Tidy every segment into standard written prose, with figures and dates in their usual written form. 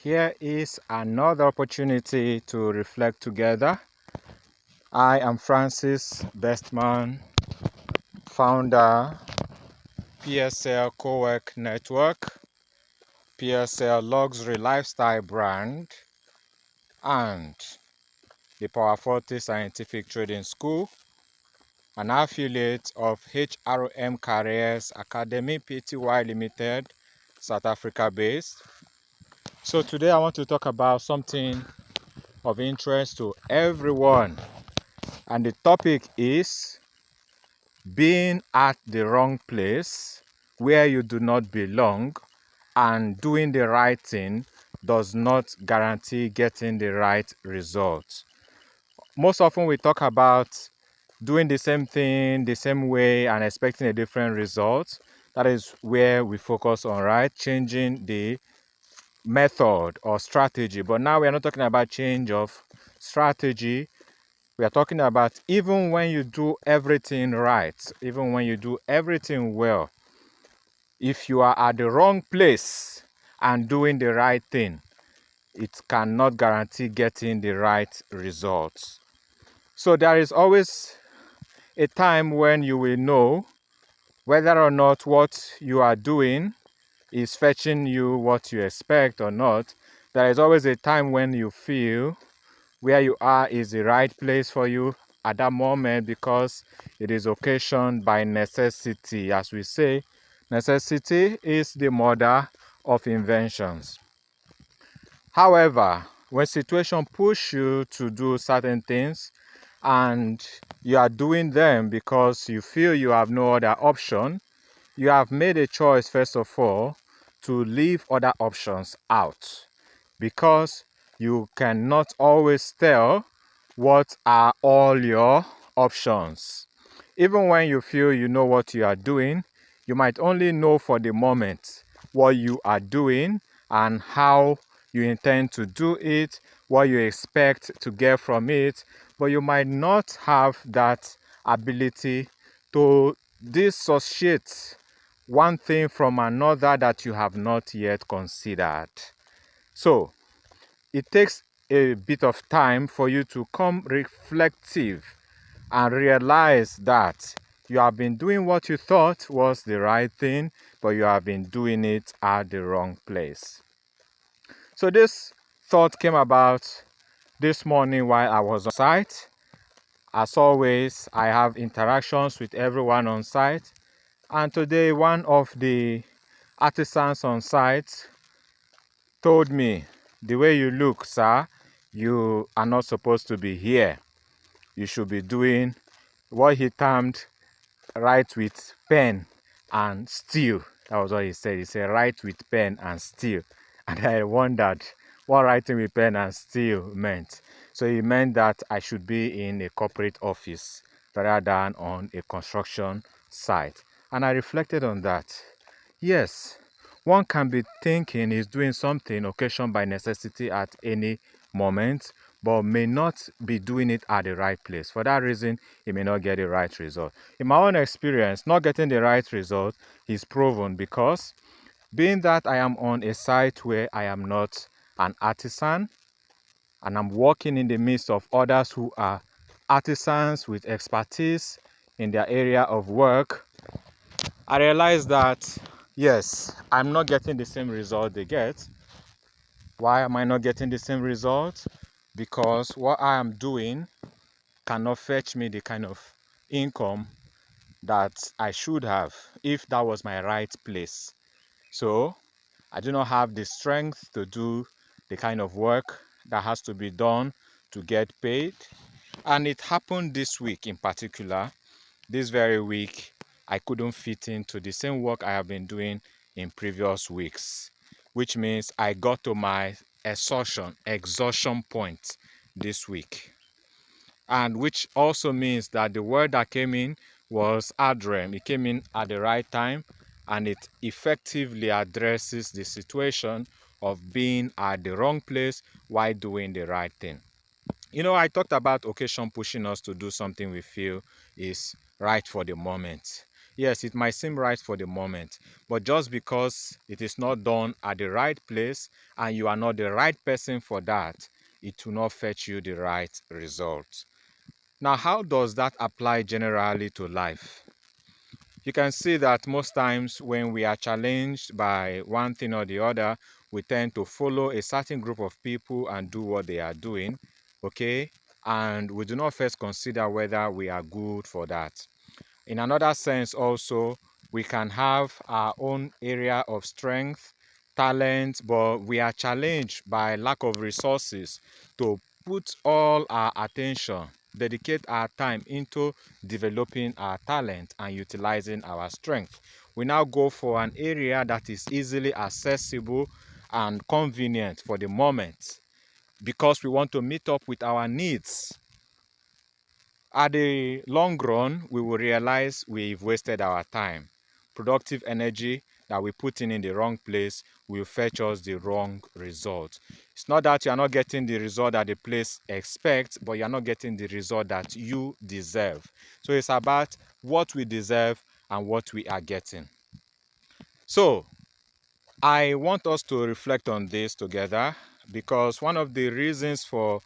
Here is another opportunity to reflect together. I am Francis Bestman, founder, PSL Cowork Network, PSL Luxury Lifestyle brand, and the Power 40 Scientific Trading School, an affiliate of HRM Careers Academy Pty Limited, South Africa based. So today I want to talk about something of interest to everyone, and the topic is being at the wrong place where you do not belong, and doing the right thing does not guarantee getting the right result. Most often we talk about doing the same thing the same way and expecting a different result. That is where we focus on, right? Changing the method or strategy. But now we are not talking about change of strategy. We are talking about even when you do everything right, even when you do everything well, if you are at the wrong place and doing the right thing, it cannot guarantee getting the right results. So there is always a time when you will know whether or not what you are doing is fetching you what you expect or not. There is always a time when you feel where you are is the right place for you at that moment, because it is occasioned by necessity. As we say, necessity is the mother of inventions. However, when situation push you to do certain things and you are doing them because you feel you have no other option, you have made a choice, first of all, to leave other options out, because you cannot always tell what are all your options. Even when you feel you know what you are doing, you might only know for the moment what you are doing and how you intend to do it, what you expect to get from it, but you might not have that ability to dissociate one thing from another that you have not yet considered. So it takes a bit of time for you to come reflective and realize that you have been doing what you thought was the right thing, but you have been doing it at the wrong place. So this thought came about this morning while I was on site. As always, I have interactions with everyone on site, and today one of the artisans on site told me, "The way you look, sir, you are not supposed to be here. You should be doing what he termed write with pen and steel." That was what he said. He said, write with pen and steel. And I wondered what writing with pen and steel meant. So he meant that I should be in a corporate office rather than on a construction site. And I reflected on that. Yes, one can be thinking he's doing something occasioned by necessity at any moment, but may not be doing it at the right place. For that reason, he may not get the right result. In my own experience, not getting the right result is proven because being that I am on a site where I am not an artisan and I'm working in the midst of others who are artisans with expertise in their area of work, I realized that yes, I'm not getting the same result they get. Why am I not getting the same result? Because what I am doing cannot fetch me the kind of income that I should have if that was my right place. So I do not have the strength to do the kind of work that has to be done to get paid. And it happened this week in particular. This very week, I couldn't fit into the same work I have been doing in previous weeks, which means I got to my exhaustion point this week. And which also means that the word that came in was headroom. It came in at the right time, and it effectively addresses the situation of being at the wrong place while doing the right thing. You know, I talked about occasion pushing us to do something we feel is right for the moment. Yes, it might seem right for the moment, but just because it is not done at the right place and you are not the right person for that, it will not fetch you the right result. Now, how does that apply generally to life? You can see that most times when we are challenged by one thing or the other, we tend to follow a certain group of people and do what they are doing, okay? And we do not first consider whether we are good for that. In another sense also, we can have our own area of strength, talent, but we are challenged by lack of resources to put all our attention, dedicate our time into developing our talent and utilizing our strength. We now go for an area that is easily accessible and convenient for the moment because we want to meet up with our needs. At the long run, we will realize we've wasted our time. Productive energy that we put in the wrong place will fetch us the wrong result. It's not that you are not getting the result that the place expects, but you are not getting the result that you deserve. So it's about what we deserve and what we are getting. So I want us to reflect on this together because one of the reasons for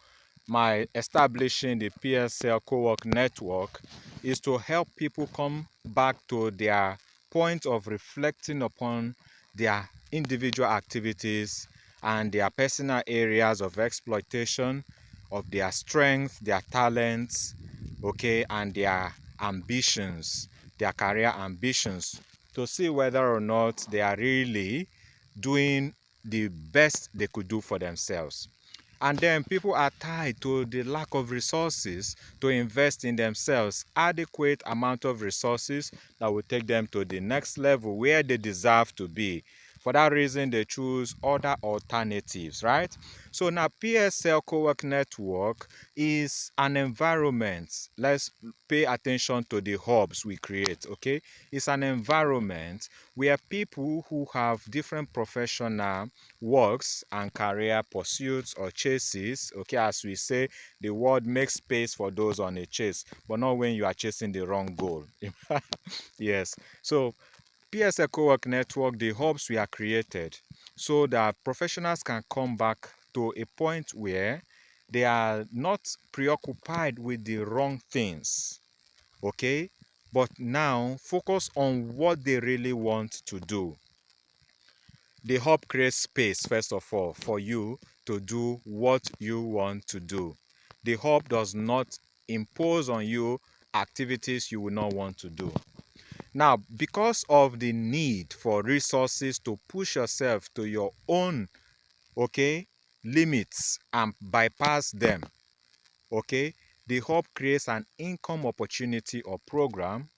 my establishing the PSL Cowork network is to help people come back to their point of reflecting upon their individual activities and their personal areas of exploitation of their strength, their talents, okay, and their ambitions, their career ambitions, to see whether or not they are really doing the best they could do for themselves. And then people are tied to the lack of resources to invest in themselves, adequate amount of resources that will take them to the next level where they deserve to be. For that reason, they choose other alternatives, right? So now PSL Cowork Network is an environment. Let's pay attention to the hubs we create, okay? It's an environment where people who have different professional works and career pursuits or chases, okay, as we say, the word makes space for those on a chase, but not when you are chasing the wrong goal. Yes, so PSL Cowork Network, the hubs we are created so that professionals can come back to a point where they are not preoccupied with the wrong things, okay, but now focus on what they really want to do. The hub creates space, first of all, for you to do what you want to do. The hub does not impose on you activities you will not want to do. Now, because of the need for resources to push yourself to your own, okay, limits and bypass them, okay, the hub creates an income opportunity or program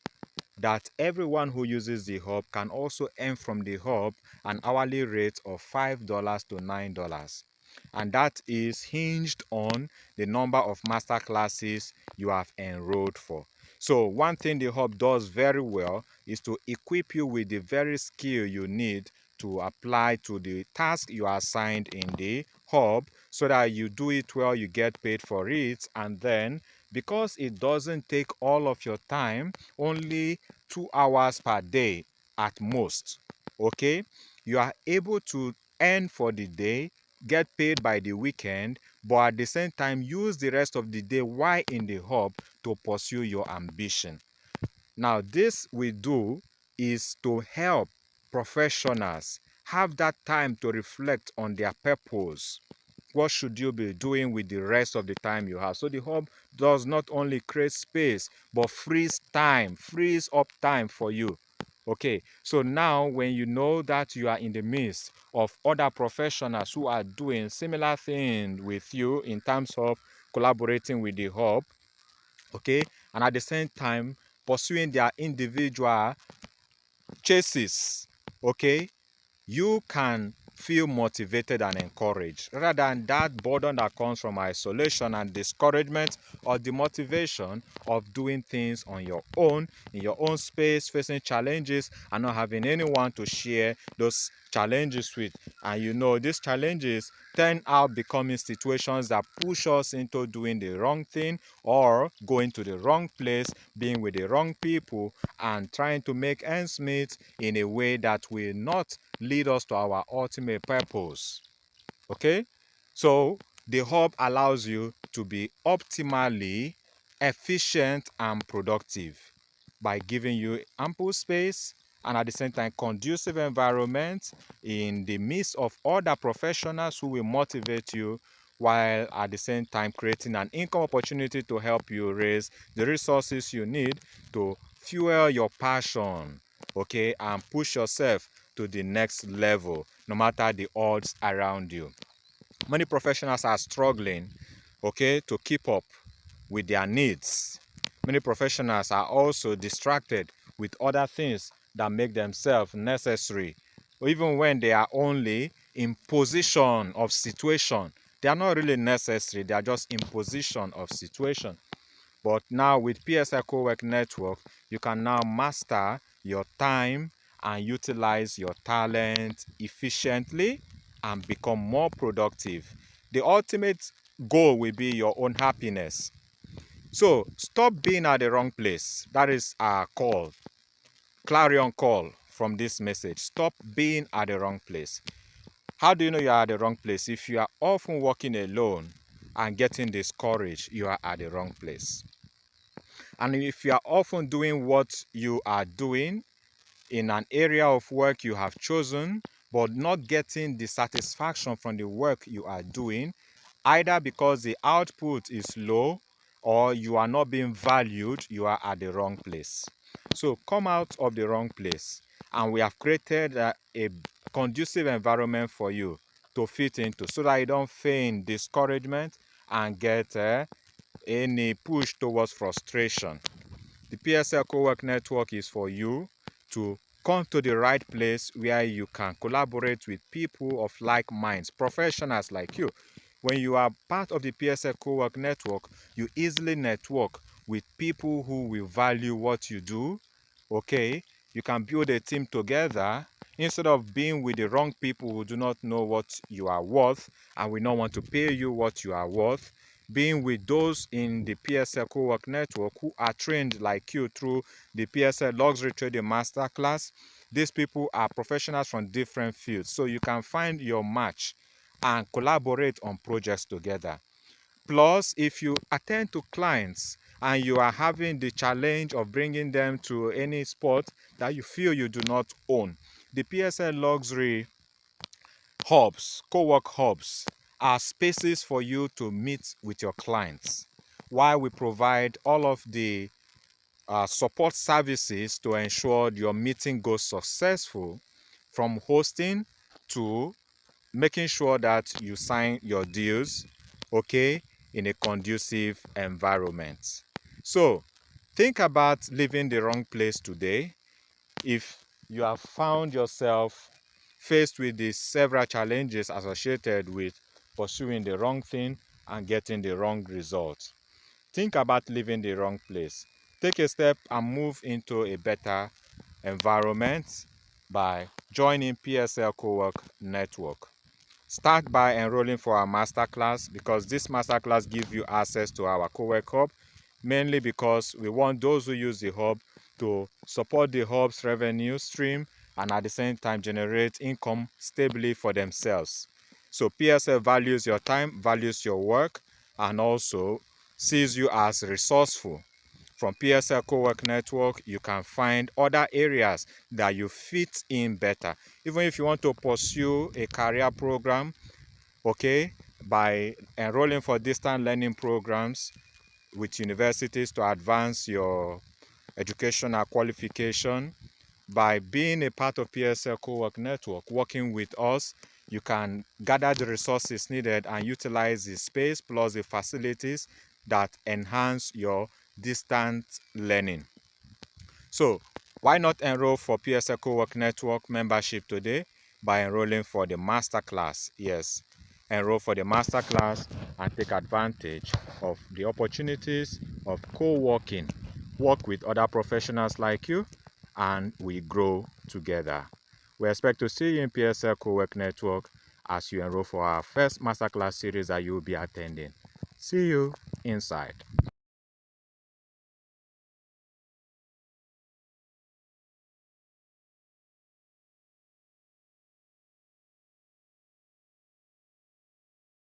that everyone who uses the hub can also earn from the hub an hourly rate of $5 to $9. And that is hinged on the number of master classes you have enrolled for. So one thing the hub does very well is to equip you with the very skill you need to apply to the task you are assigned in the hub so that you do it well, you get paid for it, and then because it doesn't take all of your time, only 2 hours per day at most, okay, you are able to earn for the day, get paid by the weekend, but at the same time use the rest of the day while in the hub to pursue your ambition. Now this we do is to help professionals have that time to reflect on their purpose. What should you be doing with the rest of the time you have? So the hub does not only create space, but frees time, frees up time for you. Okay, so now when you know that you are in the midst of other professionals who are doing similar things with you in terms of collaborating with the hub, okay, and at the same time pursuing their individual chases, okay, you can feel motivated and encouraged, rather than that burden that comes from isolation and discouragement, or the motivation of doing things on your own, in your own space, facing challenges and not having anyone to share those challenges with. And you know, these challenges turn out becoming situations that push us into doing the wrong thing or going to the wrong place, being with the wrong people, and trying to make ends meet in a way that will not lead us to our ultimate purpose. Okay, so the hub allows you to be optimally efficient and productive by giving you ample space and at the same time conducive environment in the midst of other professionals who will motivate you, while at the same time creating an income opportunity to help you raise the resources you need to fuel your passion, okay, and push yourself to the next level no matter the odds around you. Many professionals are struggling, okay, to keep up with their needs. Many professionals are also distracted with other things that make themselves necessary. Even when they are only in position of situation, they are not really necessary, they are just in position of situation. But now with PSL Cowork Network, you can now master your time and utilize your talent efficiently and become more productive. The ultimate goal will be your own happiness. So stop being at the wrong place. That is our call, clarion call from this message. Stop being at the wrong place. How do you know you are at the wrong place? If you are often working alone and getting discouraged, you are at the wrong place. And if you are often doing what you are doing in an area of work you have chosen, but not getting the satisfaction from the work you are doing, either because the output is low or you are not being valued, you are at the wrong place. So come out of the wrong place, and we have created a conducive environment for you to fit into, so that you don't feign discouragement and get any push towards frustration. The PSL Cowork Network is for you to come to the right place where you can collaborate with people of like minds, professionals like you. When you are part of the PSL Cowork Network, you easily network with people who will value what you do. Okay, you can build a team together instead of being with the wrong people who do not know what you are worth and will not want to pay you what you are worth. Being with those in the PSL Cowork Network who are trained like you through the PSL Luxury Trading Masterclass. These people are professionals from different fields, so you can find your match and collaborate on projects together. Plus, if you attend to clients and you are having the challenge of bringing them to any spot that you feel you do not own, the PSL Luxury hubs, co-work hubs, are spaces for you to meet with your clients, while we provide all of the support services to ensure your meeting goes successful, from hosting to making sure that you sign your deals, okay, in a conducive environment. So think about leaving the wrong place today. If you have found yourself faced with the several challenges associated with pursuing the wrong thing and getting the wrong result, think about leaving the wrong place. Take a step and move into a better environment by joining PSL Cowork Network. Start by enrolling for our masterclass, because this masterclass gives you access to our Cowork Hub, mainly because we want those who use the hub to support the hub's revenue stream and at the same time generate income stably for themselves. So PSL values your time, values your work, and also sees you as resourceful. From PSL Cowork Network, you can find other areas that you fit in better. Even if you want to pursue a career program, okay, by enrolling for distant learning programs with universities to advance your educational qualification, by being a part of PSL Cowork Network, working with us, you can gather the resources needed and utilize the space plus the facilities that enhance your distant learning. So why not enroll for PSL Cowork Network membership today? by enrolling for the masterclass. Yes, enroll for the masterclass and take advantage of the opportunities of co-working. Work with other professionals like you and we grow together. We expect to see you in PSL Cowork Network as you enroll for our first masterclass series that you will be attending. See you inside.